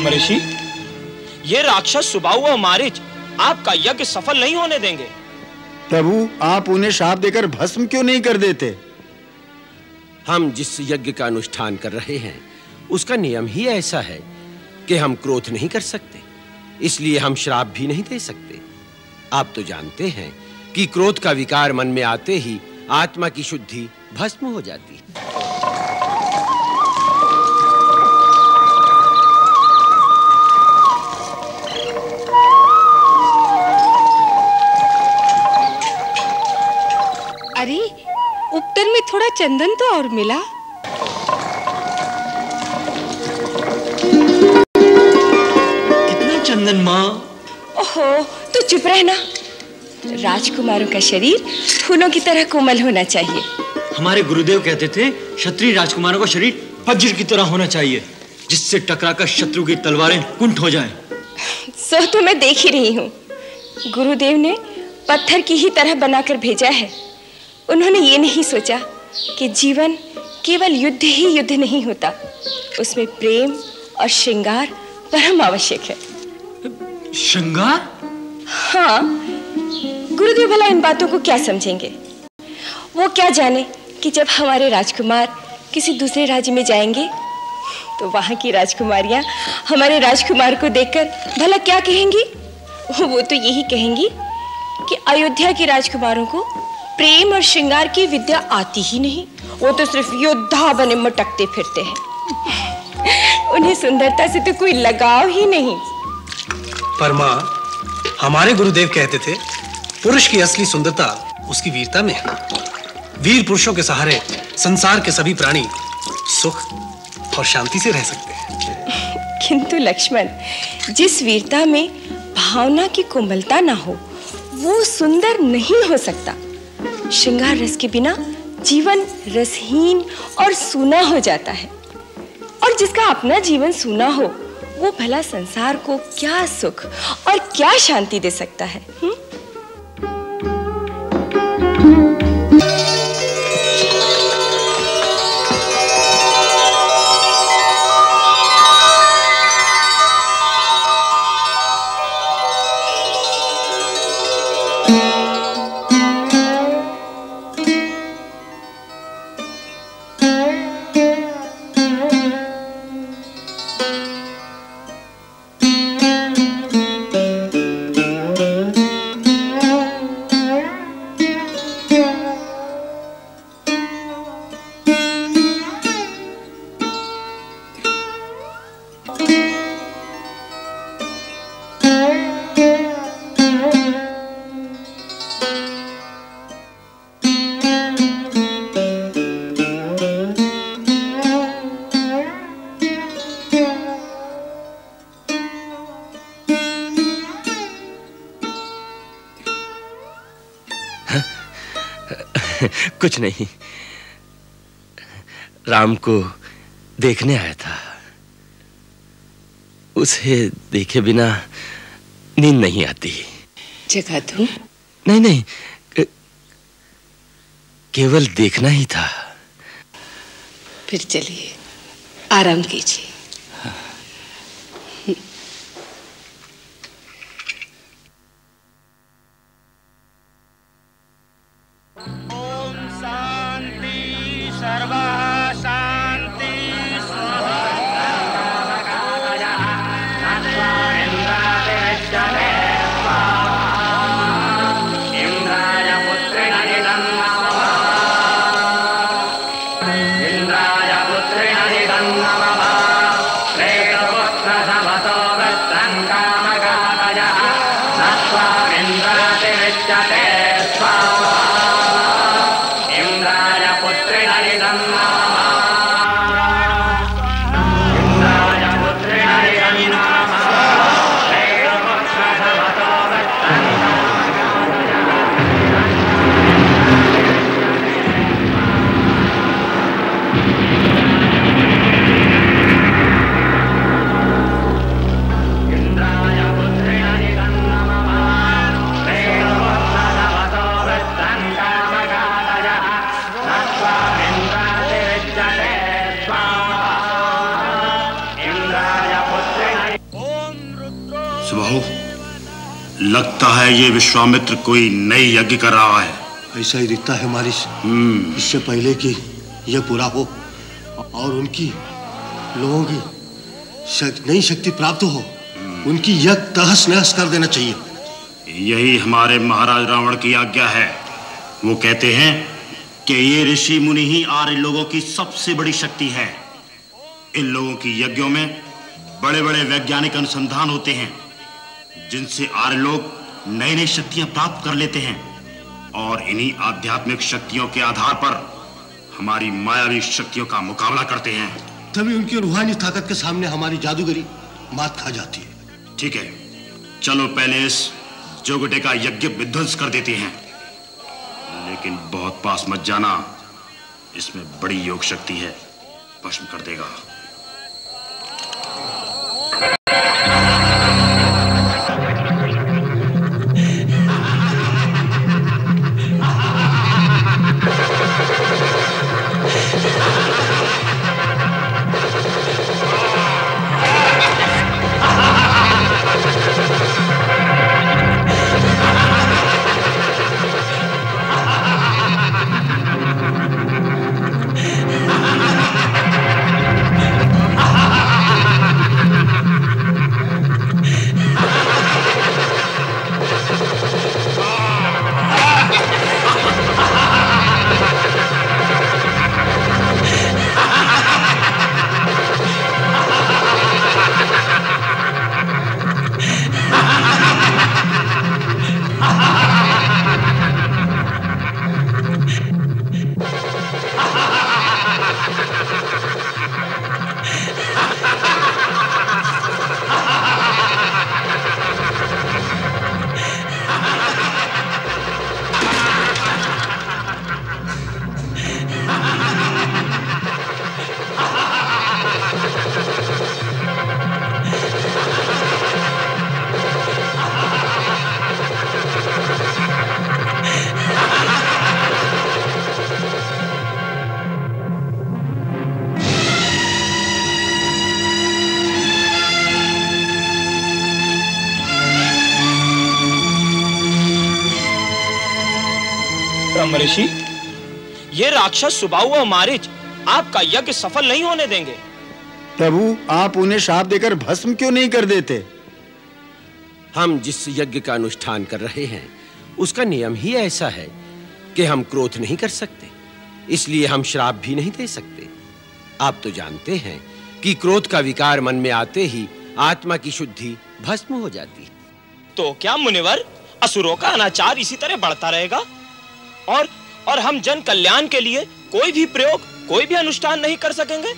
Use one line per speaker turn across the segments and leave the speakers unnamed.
ब्रह्मऋषि, ये राक्षस सुबाहु और मारीच आपका यज्ञ सफल नहीं होने देंगे।
प्रभु, आप उन्हें शाप देकर भस्म क्यों नहीं कर देते?
हम जिस यज्ञ का अनुष्ठान कर रहे हैं उसका नियम ही ऐसा है कि हम क्रोध नहीं कर सकते, इसलिए हम श्राप भी नहीं दे सकते। आप तो जानते हैं कि क्रोध का विकार मन में आते ही आत्मा की शुद्धि भस्म हो जाती है।
अरे, उपटर में थोड़ा चंदन तो और मिला।
कितना चंदन माँ?
ओहो, तो चुप रहना। राजकुमारों का शरीर फूलों की तरह कोमल होना चाहिए।
हमारे गुरुदेव कहते थे क्षत्रिय राजकुमारों का शरीर वज्र की तरह होना चाहिए, जिससे टकराकर शत्रु की तलवारें कुंठ हो जाएं।
सो तो मैं देख ही रही हूँ। गुरुदेव ने पत्थर की ही तरह बनाकर भेजा है। उन्होंने ये नहीं सोचा कि जीवन केवल युद्ध ही युद्ध नहीं होता, उसमें प्रेम और श्रृंगार परम आवश्यक है।
श्रृंगार?
हाँ, गुरुदेव भला इन बातों को क्या समझेंगे? वो क्या जाने कि जब हमारे राजकुमार किसी दूसरे राज्य में जाएंगे तो वहां की राजकुमारियां हमारे राजकुमार को देखकर भला क्या कहेंगी? वो तो यही कहेंगी कि अयोध्या के राजकुमारों को प्रेम और श्रृंगार की विद्या आती ही नहीं, वो तो सिर्फ योद्धा बने मटकते फिरते हैं। उन्हें सुंदरता से तो कोई लगाव ही नहीं।
पर माँ, हमारे गुरुदेव कहते थे पुरुष की असली सुंदरता उसकी वीरता में है। वीर पुरुषों के सहारे संसार के सभी प्राणी सुख और शांति से रह सकते हैं।
किंतु लक्ष्मण, जिस वीरता में भावना की कोमलता ना हो वो सुंदर नहीं हो सकता। श्रृंगार रस के बिना जीवन रसहीन और सूना हो जाता है, और जिसका अपना जीवन सूना हो वो भला संसार को क्या सुख और क्या शांति दे सकता है?
कुछ नहीं, राम को देखने आया था। उसे देखे बिना नींद नहीं आती।
जगा दूं?
नहीं नहीं, केवल देखना ही था।
फिर चलिए, आराम कीजिए।
इंद्राय पुत्रेण लगता है ये विश्वामित्र कोई नई यज्ञ कर रहा है।
ऐसा ही दिखता है मारिश। इससे पहले कि यह पूरा हो और उनकी लोगों की नई शक्ति प्राप्त हो, उनकी यज्ञ तहस नहस कर देना चाहिए।
यही हमारे महाराज रावण की आज्ञा है। वो कहते हैं कि ये ऋषि मुनि ही आर्य लोगों की सबसे बड़ी शक्ति है। इन लोगों की यज्ञों में बड़े बड़े वैज्ञानिक अनुसंधान होते हैं, जिनसे आर्य लोग नई नई शक्तियां प्राप्त कर लेते हैं और इन्हीं आध्यात्मिक शक्तियों के आधार पर हमारी मायावी शक्तियों का मुकाबला करते हैं।
तभी उनकी रूहानी ताकत के सामने हमारी जादूगरी मात खा जाती है।
ठीक है, चलो पहले इस जोगटे का यज्ञ विध्वंस कर देते हैं, लेकिन बहुत पास मत जाना, इसमें बड़ी योग शक्ति है, भस्म कर देगा।
ऋषि, ये राक्षस सुबाहु और मारीच आपका यज्ञ सफल नहीं होने देंगे।
प्रभु, आप उन्हें शाप देकर भस्म क्यों नहीं कर देते?
हम जिस यज्ञ का अनुष्ठान कर रहे हैं उसका नियम ही ऐसा है कि हम क्रोध नहीं कर सकते, इसलिए हम श्राप भी नहीं दे सकते। आप तो जानते हैं कि क्रोध का विकार मन में आते ही आत्मा की शुद्धि भस्म हो जाती है।
तो क्या मुनिवर, असुरों का अनाचार इसी तरह बढ़ता रहेगा और हम जन कल्याण के लिए कोई भी प्रयोग, कोई भी अनुष्ठान नहीं कर सकेंगे?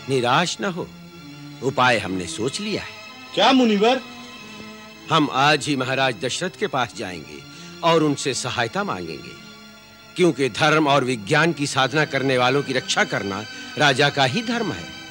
निराश न हो, उपाय हमने सोच लिया है।
क्या मुनिवर?
हम आज ही महाराज दशरथ के पास जाएंगे और उनसे सहायता मांगेंगे, क्योंकि धर्म और विज्ञान की साधना करने वालों की रक्षा करना राजा का ही धर्म है।